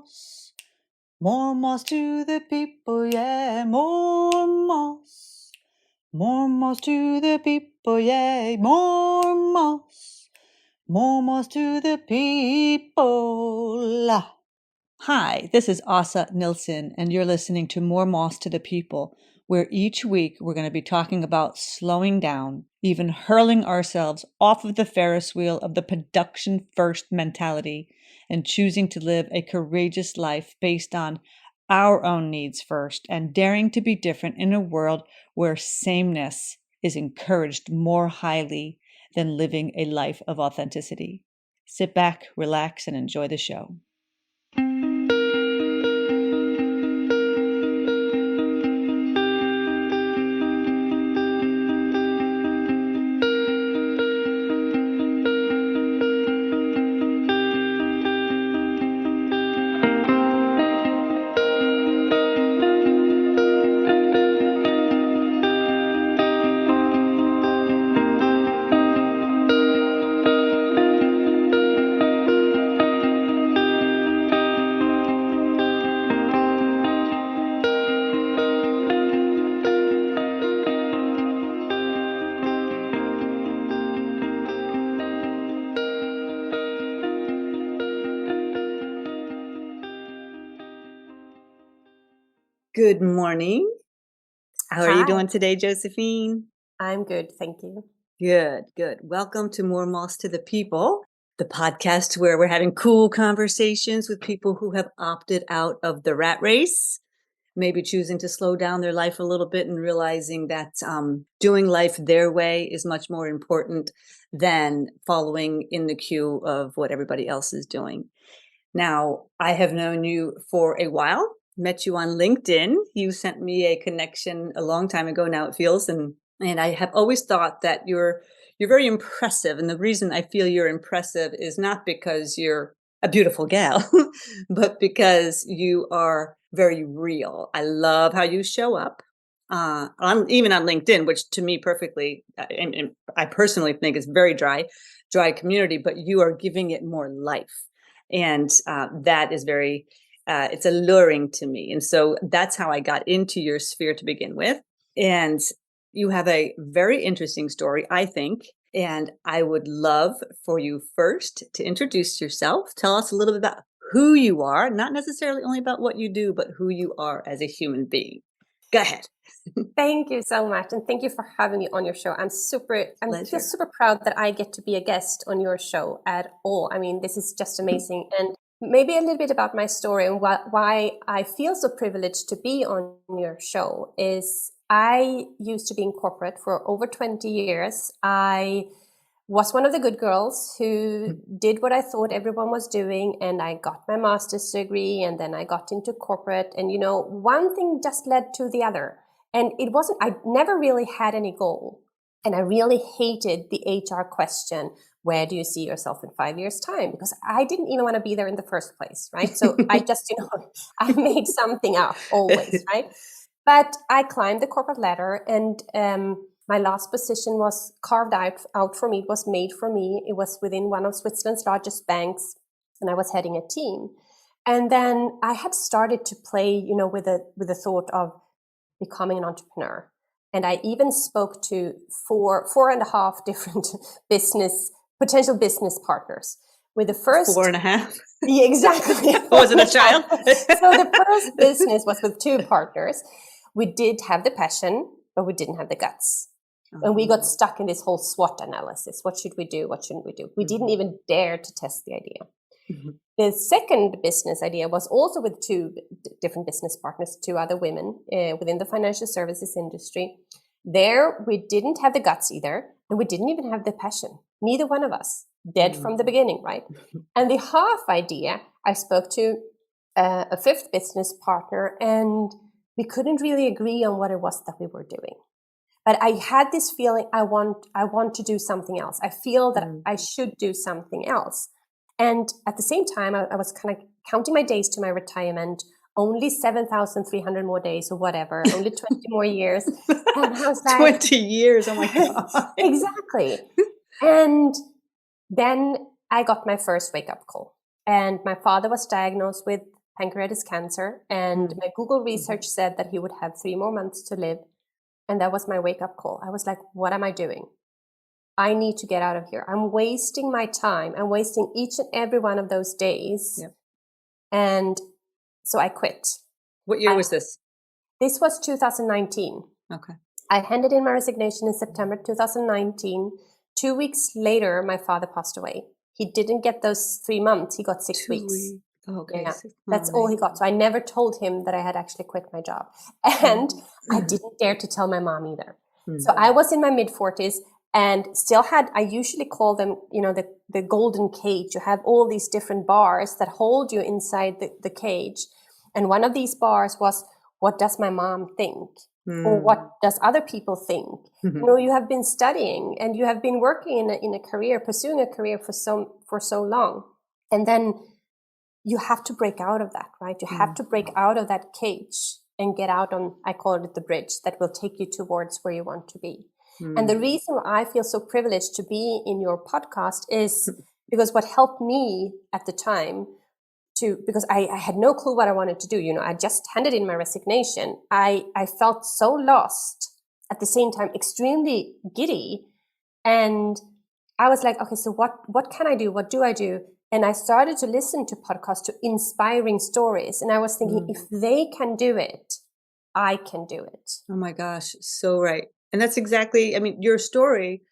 moss. More moss to the people, yeah, more moss. More moss to the people, yeah, more moss. More moss to the people. Hi, this is Asa Nilsson, and you're listening to More Moss to the People, where each week we're going to be talking about slowing down, even hurling ourselves off of the Ferris wheel of the production first mentality, and choosing to live a courageous life based on our own needs first, and daring to be different in a world where sameness is encouraged more highly than living a life of authenticity. Sit back, relax, and enjoy the show. Good morning. How are you doing today, Josephine? I'm good, thank you. Good, good. Welcome to More Moss to the People, the podcast where we're having cool conversations with people who have opted out of the rat race, maybe choosing to slow down their life a little bit and realizing that doing life their way is much more important than following in the queue of what everybody else is doing. Now, I have known you for a while. Met you on LinkedIn. You sent me a connection a long time ago now, it feels, and I have always thought that you're very impressive. And the reason I feel you're impressive is not because you're a beautiful gal, but because you are very real. I love how you show up even on LinkedIn, which to me perfectly, and I personally think is very dry community, but you are giving it more life. And that is very it's alluring to me. And so that's how I got into your sphere to begin with. And you have a very interesting story, I think. And I would love for you first to introduce yourself. Tell us a little bit about who you are, not necessarily only about what you do, but who you are as a human being. Go ahead. Thank you so much. And thank you for having me on your show. I'm feel super proud that I get to be a guest on your show at all. I mean, this is just amazing. And maybe a little bit about my story and why I feel so privileged to be on your show is I used to be in corporate for over 20 years. I was one of the good girls who did what I thought everyone was doing, and I got my master's degree, and then I got into corporate, and one thing just led to the other, and I never really had any goal, and I really hated the HR question, where do you see yourself in 5 years' time? Because I didn't even want to be there in the first place, right? So I just, I made something up always, right? But I climbed the corporate ladder, and my last position was carved out for me. It was made for me. It was within one of Switzerland's largest banks, and I was heading a team. And then I had started to play, with the thought of becoming an entrepreneur. And I even spoke to four and a half different potential business partners. With the first 4.5. Yeah, exactly. Was it a child? So the first business was with 2 partners. We did have the passion, but we didn't have the guts. And we got stuck in this whole SWOT analysis. What should we do? What shouldn't we do? We didn't even dare to test the idea. The second business idea was also with 2 different business partners, 2 other women within the financial services industry. There, we didn't have the guts either, and we didn't even have the passion. Neither one of us. Dead from the beginning, right? And the half idea, I spoke to a 5th business partner, and we couldn't really agree on what it was that we were doing. But I had this feeling I want to do something else. I feel that I should do something else. And at the same time, I was kind of counting my days to my retirement, only 7,300 more days or whatever, only 20 more years. And I was like, 20 years, oh my God. Exactly. And then I got my first wake-up call. And my father was diagnosed with pancreatic cancer, and my Google research said that he would have 3 more months to live. And that was my wake-up call. I was like, what am I doing? I need to get out of here. I'm wasting my time. I'm wasting each and every one of those days. Yep. And so I quit. What year was this? This was 2019. Okay. I handed in my resignation in September 2019. 2 weeks later, my father passed away. He didn't get those 3 months. He got 6 weeks. Okay. Yeah, that's all he got. So I never told him that I had actually quit my job. And I didn't dare to tell my mom either. So I was in my mid-40s and still had, I usually call them, the golden cage. You have all these different bars that hold you inside the cage. And one of these bars was, what does my mom think? Or what does other people think? You have been studying and you have been working in a career, pursuing a career for so long. And then you have to break out of that, right? You have to break out of that cage and get out on, I call it the bridge that will take you towards where you want to be. And the reason I feel so privileged to be in your podcast is because what helped me at the time because I had no clue what I wanted to do. I just handed in my resignation. I felt so lost, at the same time, extremely giddy. And I was like, okay, so what can I do? What do I do? And I started to listen to podcasts, to inspiring stories. And I was thinking, if they can do it, I can do it. Oh my gosh. So right. And that's exactly, your story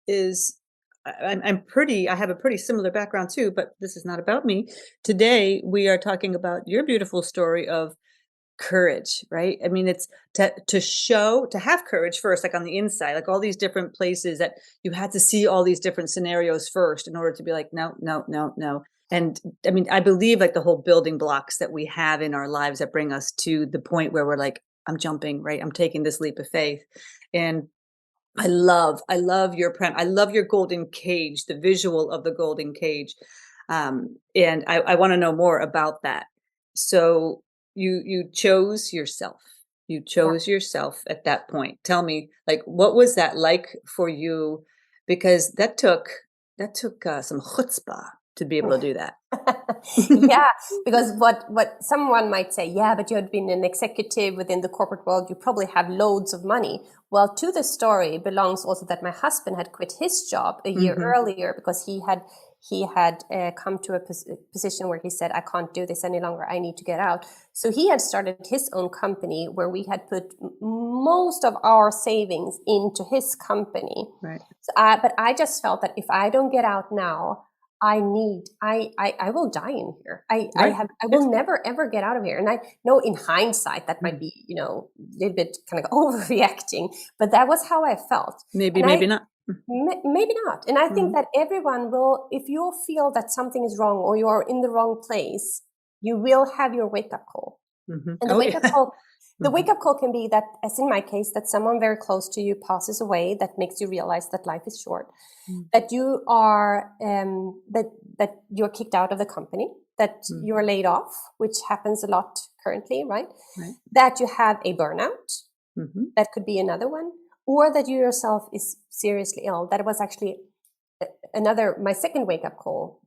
is, I have a pretty similar background too, but this is not about me. Today, we are talking about your beautiful story of courage, right? It's to have courage first, like on the inside, like all these different places that you had to see all these different scenarios first in order to be like, no, no, no, no. And I believe like the whole building blocks that we have in our lives that bring us to the point where we're like, I'm jumping, right? I'm taking this leap of faith. And I love I love your golden cage, the visual of the golden cage. And I want to know more about that. So you chose yourself. You chose yourself at that point. Tell me, like, what was that like for you? Because that took some chutzpah to be able to do that. Yeah, because what someone might say, yeah, but you had been an executive within the corporate world, you probably have loads of money. Well, to the story belongs also that my husband had quit his job a year earlier because he had come to a position where he said, I can't do this any longer. I need to get out. So he had started his own company where we had put most of our savings into his company. Right. So but I just felt that if I don't get out now, I will die in here. I will never ever get out of here. And I know in hindsight that might be, a little bit kind of overreacting, but that was how I felt. Maybe not. Maybe not. And I think that everyone will, if you feel that something is wrong or you are in the wrong place, you will have your wake-up call. And the wake-up call can be that, as in my case, that someone very close to you passes away, that makes you realize that life is short, that you are that you're kicked out of the company, that you're laid off, which happens a lot currently, right? That you have a burnout, that could be another one, or that you yourself is seriously ill. That was actually my second wake-up call,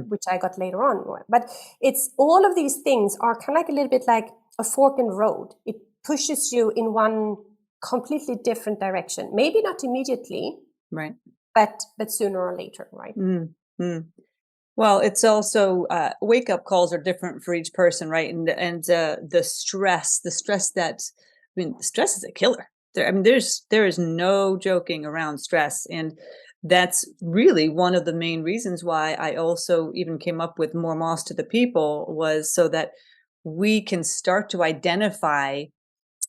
which I got later on. But it's all of these things are kind of like a little bit like a fork in the road. It pushes you in one completely different direction. Maybe not immediately, right? But sooner or later, right? Well, it's also wake-up calls are different for each person, right? And the stress that stress is a killer. There is no joking around stress, and that's really one of the main reasons why I also even came up with More Moss to the People, was so that we can start to identify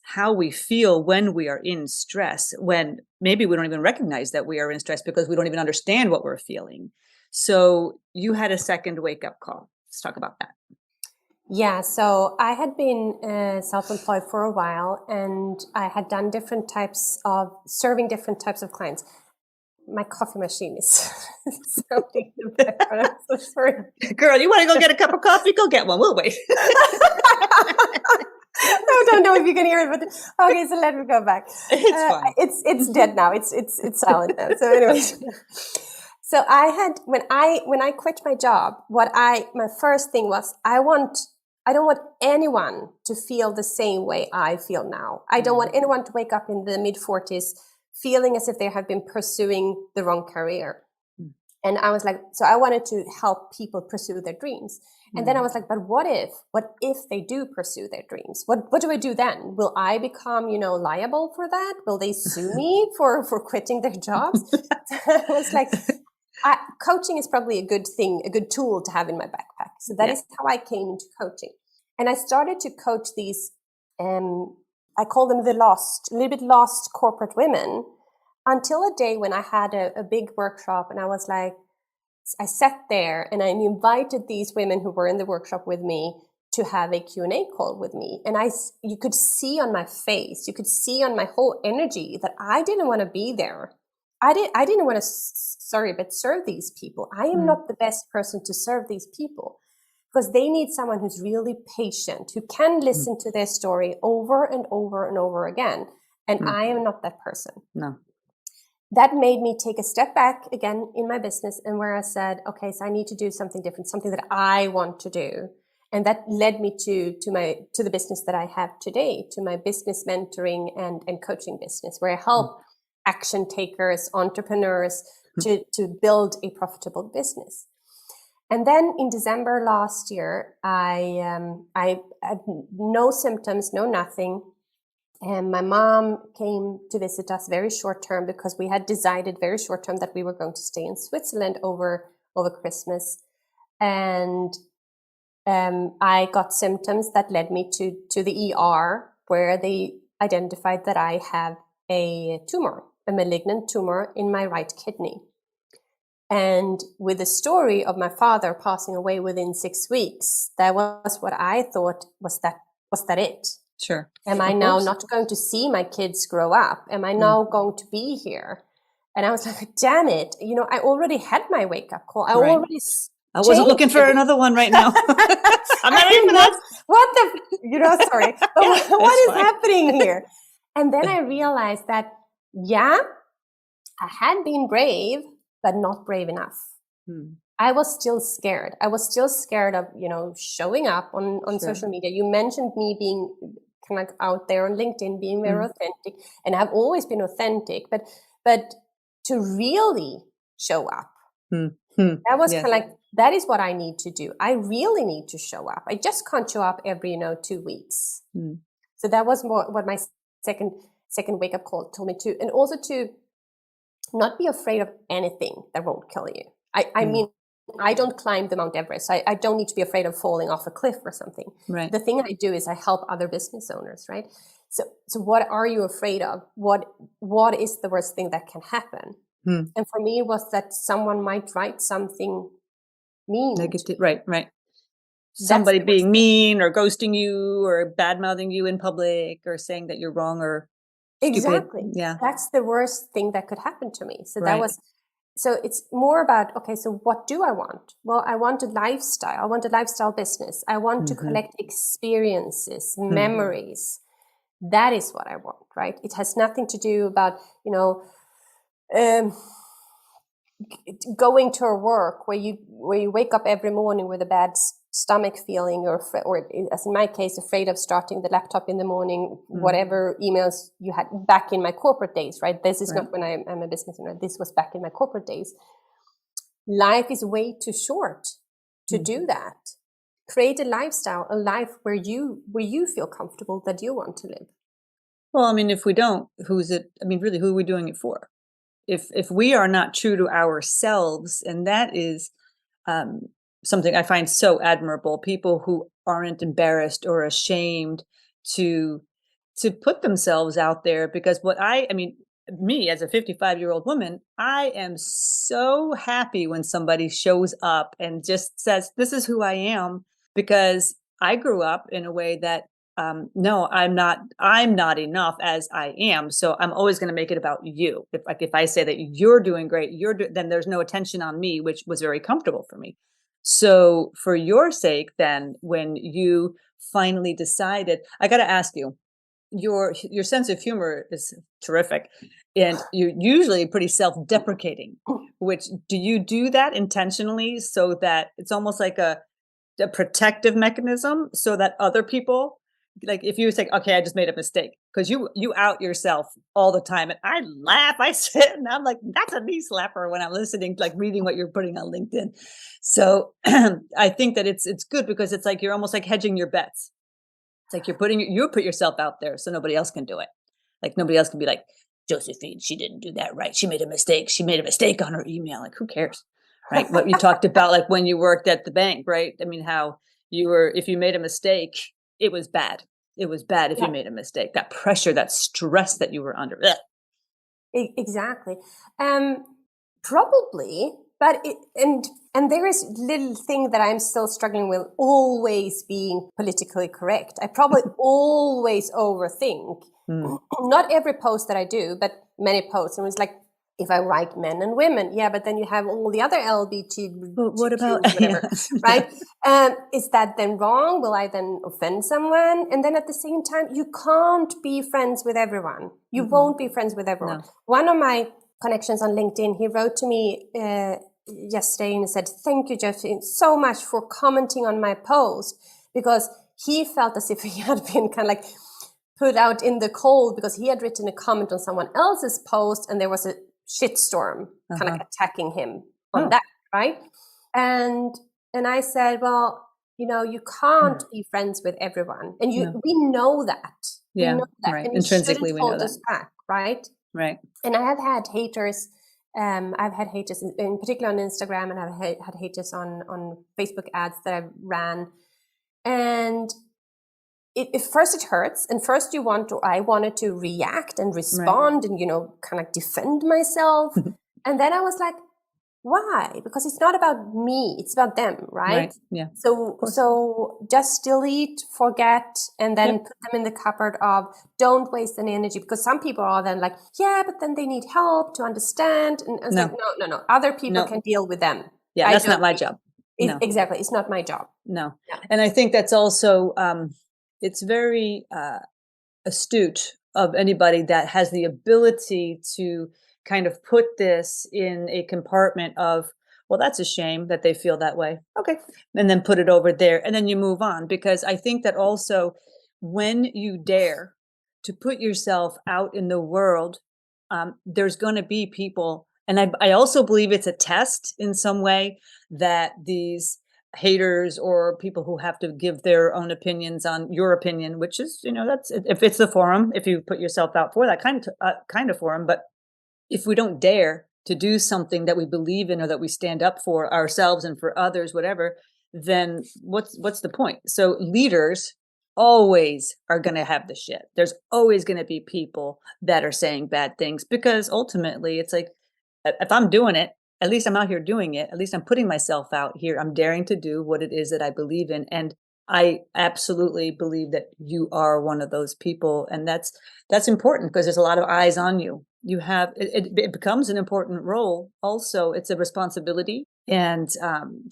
how we feel when we are in stress, when maybe we don't even recognize that we are in stress because we don't even understand what we're feeling. So you had a second wake-up call. Let's talk about that. Yeah, so I had been self-employed for a while, and I had done serving different types of clients. My coffee machine is sounding in the background. I'm so sorry. Girl, you want to go get a cup of coffee? Go get one. We'll wait. I don't know if you can hear it, but okay, so let me go back. It's fine. It's dead now. It's silent now. So anyways. So I had, when I quit my job, my first thing was, I want I don't want anyone to feel the same way I feel now. I don't want anyone to wake up in the mid-40s feeling as if they have been pursuing the wrong career. And I was like, so I wanted to help people pursue their dreams. And then I was like, but what if they do pursue their dreams? What do I do then? Will I become, liable for that? Will they sue me for quitting their jobs? I was like, coaching is probably a good thing, a good tool to have in my backpack. So that is how I came into coaching. And I started to coach these, I call them a little bit lost corporate women, until a day when I had a big workshop, and I was like, I sat there and I invited these women who were in the workshop with me to have a Q&A call with me. And you could see on my face, you could see on my whole energy that I didn't want to be there. I didn't want to, serve these people. I am not the best person to serve these people, because they need someone who's really patient, who can listen to their story over and over and over again. And I am not that person. No. That made me take a step back again in my business, and where I said, okay, so I need to do something different, something that I want to do. And that led me to the business that I have today, to my business mentoring and coaching business, where I help action takers, entrepreneurs to build a profitable business. And then in December last year, I had no symptoms, no nothing. And my mom came to visit us very short term, because we had decided very short term that we were going to stay in Switzerland over Christmas. And I got symptoms that led me to the ER, where they identified that I have a malignant tumor in my right kidney. And with the story of my father passing away within 6 weeks, that was what I thought was that it. Sure. Am I now not going to see my kids grow up? Am I now going to be here? And I was like, damn it. I already had my wake up call. I wasn't looking for another one right now. I'm not ready for that. Sorry. What is happening here? And then I realized that, I had been brave, but not brave enough. I was still scared. I was still scared of, showing up on social media. You mentioned me being kind of out there on LinkedIn, being very authentic, and I've always been authentic, but to really show up, that was kind of like, that is what I need to do. I really need to show up. I just can't show up every, 2 weeks. So that was more what my second wake up call told me to, and also to not be afraid of anything that won't kill you. I mean, I don't climb the Mount Everest. I don't need to be afraid of falling off a cliff or something. Right. The thing I do is I help other business owners, right? So what are you afraid of? What is the worst thing that can happen? And for me, it was that someone might write something mean. Negative, right. Somebody being mean or ghosting you or bad-mouthing you in public or saying that you're wrong or stupid. Exactly. Yeah. That's the worst thing that could happen to me. So so it's more about, okay, so what do I want? Well, I want a lifestyle. I want a lifestyle business. I want to collect experiences, memories. That is what I want, right? It has nothing to do about, going to a work where you wake up every morning with a bad stomach feeling, or as in my case, afraid of starting the laptop in the morning, whatever emails you had back in my corporate days, right? This is not when I'm a business owner. This was back in my corporate days. Life is way too short to do that. Create a lifestyle, a life where you feel comfortable, that you want to live. Well, I mean, if we don't, who's it? I mean, really, who are we doing it for? If we are not true to ourselves, and that is something I find so admirable, people who aren't embarrassed or ashamed to put themselves out there, because me as a 55-year-old woman, I am so happy when somebody shows up and just says, this is who I am, because I grew up in a way that no, I'm not enough as I am. So I'm always going to make it about you. If I say that you're doing great, then there's no attention on me, which was very comfortable for me. So for your sake, then, when you finally decided, I got to ask you, your sense of humor is terrific, and you're usually pretty self-deprecating. Which, do you do that intentionally so that it's almost like a protective mechanism so that other people, like if you say, okay, I just made a mistake, because you out yourself all the time. And I laugh, I sit and I'm like, that's a knee slapper when I'm listening, like reading what you're putting on LinkedIn. So I think that it's good because it's like you're almost like hedging your bets. It's like you put yourself out there so nobody else can do it. Like nobody else can be like, Josephine, she didn't do that right. She made a mistake. She made a mistake on her email. Like, who cares? Right. What you talked about, like when you worked at the bank, right? I mean, how if you made a mistake, it was bad. It was bad if you made a mistake. That pressure, that stress that you were under. Ugh. Exactly. Probably, but and there is little thing that I'm still struggling with, always being politically correct. I probably always overthink. Not every post that I do, but many posts. And it's like, if I write men and women, but then you have all the other LGBTQ, but what about whatever, right? Is that then wrong? Will I then offend someone? And then at the same time, you can't be friends with everyone. You won't be friends with everyone. No. One of my connections on LinkedIn, he wrote to me yesterday and said, "Thank you, Josefine, so much for commenting on my post," because he felt as if he had been kind of like put out in the cold because he had written a comment on someone else's post and there was a shitstorm kind of attacking him on that, right? And I said, well, you can't be friends with everyone, and we know that. Yeah, we know that, right. And Intrinsically, we know that. Us back, right? Right. And I have had haters. I've had haters in particular on Instagram, and I've had haters on Facebook ads that I ran, and first it hurts, and first I wanted to react and respond, and kind of defend myself, and then I was like, why? Because it's not about me, it's about them, right? Yeah. So just delete, forget, and then put them in the cupboard of don't waste any energy, because some people are then like, but then they need help to understand, and I was like, no, other people can deal with them. Yeah, that's not my job. No. Exactly, it's not my job. No. And I think that's also it's very astute of anybody that has the ability to kind of put this in a compartment of, well, that's a shame that they feel that way. Okay. And then put it over there and then you move on. Because I think that also when you dare to put yourself out in the world, there's going to be people. And I also believe it's a test in some way that these haters or people who have to give their own opinions on your opinion, which is, that's if it's the forum, if you put yourself out for that kind of forum. But if we don't dare to do something that we believe in or that we stand up for ourselves and for others, whatever, then what's the point? So leaders always are going to have the shit. There's always going to be people that are saying bad things, because ultimately it's like, if I'm doing it, at least I'm out here doing it. At least I'm putting myself out here. I'm daring to do what it is that I believe in. And I absolutely believe that you are one of those people. And that's important, because there's a lot of eyes on you. You have, it becomes an important role. Also, it's a responsibility, and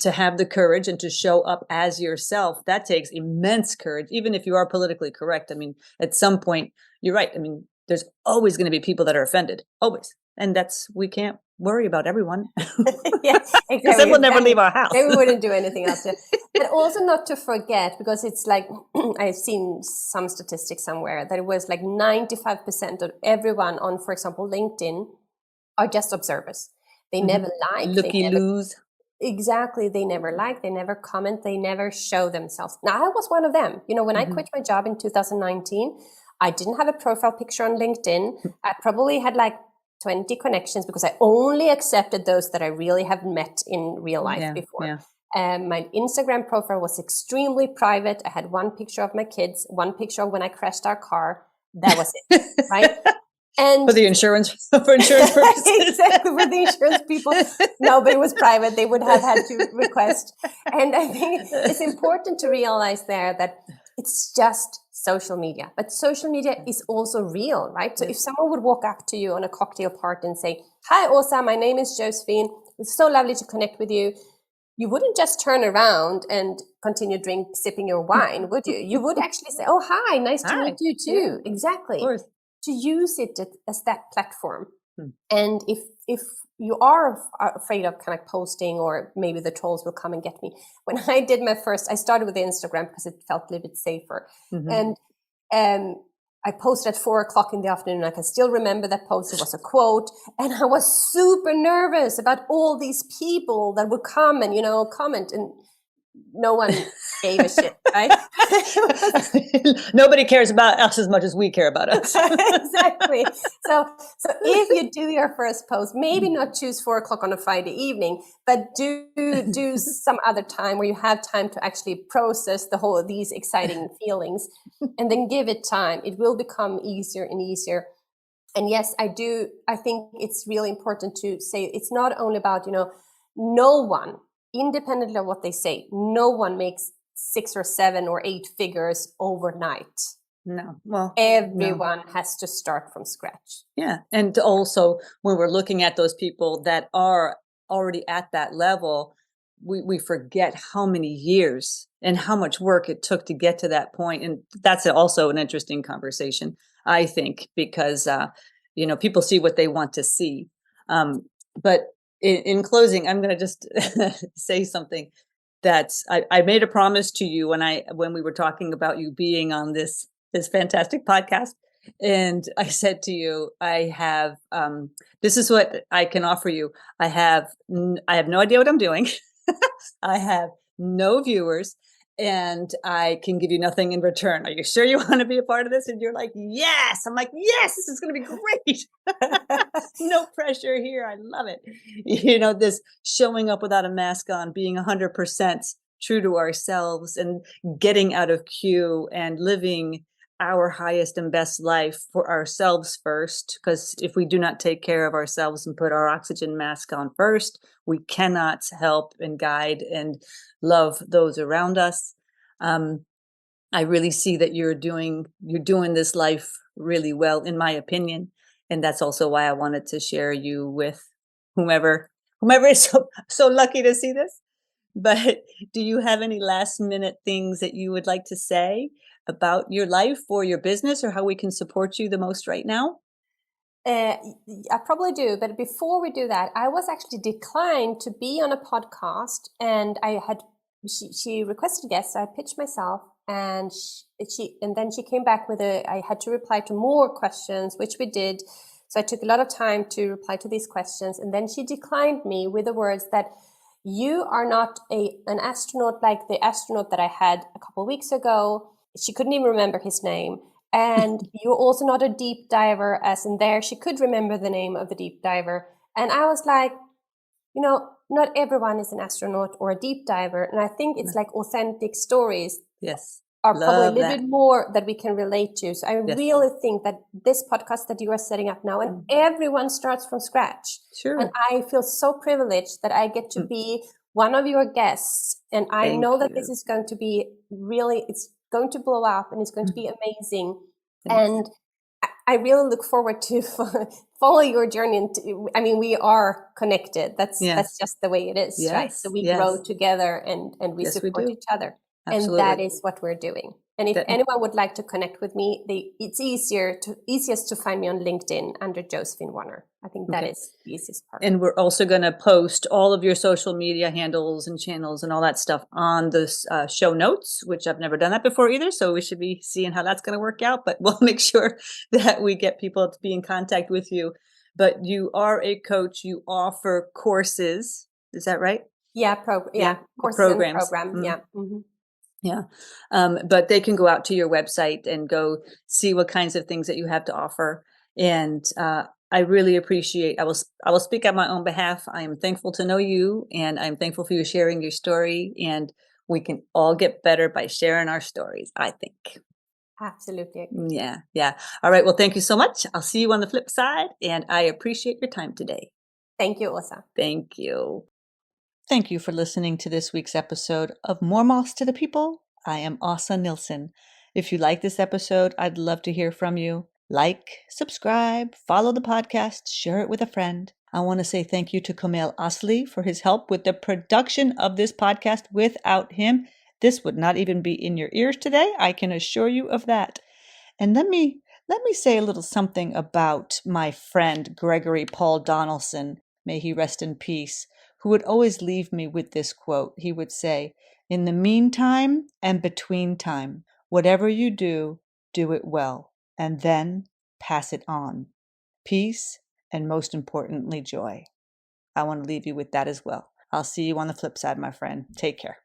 to have the courage and to show up as yourself, that takes immense courage, even if you are politically correct. I mean, at some point, you're right. I mean, there's always going to be people that are offended, always. And we can't worry about everyone. Because they will never leave our house. They wouldn't do anything else. And also not to forget, because it's like, I've seen some statistics somewhere that it was like 95% of everyone on, for example, LinkedIn are just observers. They never like. Looky-loos. Exactly. They never like, they never comment, they never show themselves. Now, I was one of them. When I quit my job in 2019, I didn't have a profile picture on LinkedIn. I probably had like 20 connections because I only accepted those that I really have met in real life before. My Instagram profile was extremely private. I had one picture of my kids, one picture of when I crashed our car. That was it, right? And for insurance purposes. Exactly, for the insurance people. No, but it was private. They would have had to request. And I think it's important to realize there that it's just social media. But social media is also real, right? So if someone would walk up to you on a cocktail party and say, "Hi, Åsa, my name is Josephine. It's so lovely to connect with you." You wouldn't just turn around and continue sipping your wine, would you? You would actually say, "Oh, hi, nice to meet you too." Yeah. Exactly. Of course. To use it as that platform. And if if you are afraid of kind of posting, or maybe the trolls will come and get me. When I did my first, I started with Instagram because it felt a little bit safer. And I posted at 4:00 in the afternoon. I can still remember that post. It was a quote. And I was super nervous about all these people that would come and, comment. And no one gave a shit, right? Nobody cares about us as much as we care about us. Exactly. So if you do your first post, maybe not choose 4:00 on a Friday evening, but do some other time where you have time to actually process these exciting feelings, and then give it time. It will become easier and easier. And yes, I think it's really important to say it's not only about, no one, independently of what they say, no one makes 6 or 7 or 8 figures overnight. No. Well, everyone has to start from scratch. Yeah. And also, when we're looking at those people that are already at that level, we forget how many years and how much work it took to get to that point. And that's also an interesting conversation, I think, because, people see what they want to see. But in closing, I'm going to just say something that I made a promise to you when we were talking about you being on this fantastic podcast. And I said to you, I have, this is what I can offer you. I have no idea what I'm doing. I have no viewers, and I can give you nothing in return. Are you sure you want to be a part of this? And you're like, yes. I'm like, yes, this is going to be great. No pressure here. I love it. This showing up without a mask on, being 100% true to ourselves, and getting out of queue and living our highest and best life for ourselves first. Because if we do not take care of ourselves and put our oxygen mask on first, we cannot help and guide and love those around us. I really see that you're doing this life really well, in my opinion. And that's also why I wanted to share you with whomever is so lucky to see this. But do you have any last minute things that you would like to say about your life or your business, or how we can support you the most right now? I probably do. But before we do that, I was actually declined to be on a podcast, and she requested guests. I pitched myself, and then she came back with I had to reply to more questions, which we did. So I took a lot of time to reply to these questions. And then she declined me with the words that, you are not an astronaut like the astronaut that I had a couple of weeks ago. She couldn't even remember his name. And you're also not a deep diver, as in there. She could remember the name of the deep diver. And I was like, not everyone is an astronaut or a deep diver. And I think it's like authentic stories. Yes. Are probably a little bit more that we can relate to. So I really think that this podcast that you are setting up now, and everyone starts from scratch. Sure. And I feel so privileged that I get to be one of your guests. And I know that this is going to be it's going to blow up, and it's going to be amazing. And I really look forward to follow your journey. We are connected. That's just the way it is, right? So we grow together, and we support each other. Absolutely. And that is what we're doing. And if anyone would like to connect with me, it's easiest to find me on LinkedIn under Josefine Wanner. I think that is the easiest part. And we're also going to post all of your social media handles and channels and all that stuff on the show notes, which I've never done that before either. So we should be seeing how that's going to work out. But we'll make sure that we get people to be in contact with you. But you are a coach. You offer courses. Is that right? Yeah, courses programs. And program. Yeah. Mm-hmm. Yeah. But they can go out to your website and go see what kinds of things that you have to offer. And I really appreciate, I will speak on my own behalf. I am thankful to know you, and I'm thankful for you sharing your story, and we can all get better by sharing our stories, I think. Absolutely. Yeah. Yeah. All right. Well, thank you so much. I'll see you on the flip side, and I appreciate your time today. Thank you, Åsa. Thank you. Thank you for listening to this week's episode of More Moths to the People. I am Åsa Nilsson. If you like this episode, I'd love to hear from you. Like, subscribe, follow the podcast, share it with a friend. I want to say thank you to Kamel Asli for his help with the production of this podcast. Without him, this would not even be in your ears today. I can assure you of that. And let me say a little something about my friend Gregory Paul Donaldson. may he rest in peace, who would always leave me with this quote. He would say, "In the meantime and between time, whatever you do it well, and then pass it on. Peace, and most importantly, joy." I want to leave you with that as well. I'll see you on the flip side, my friend. Take care.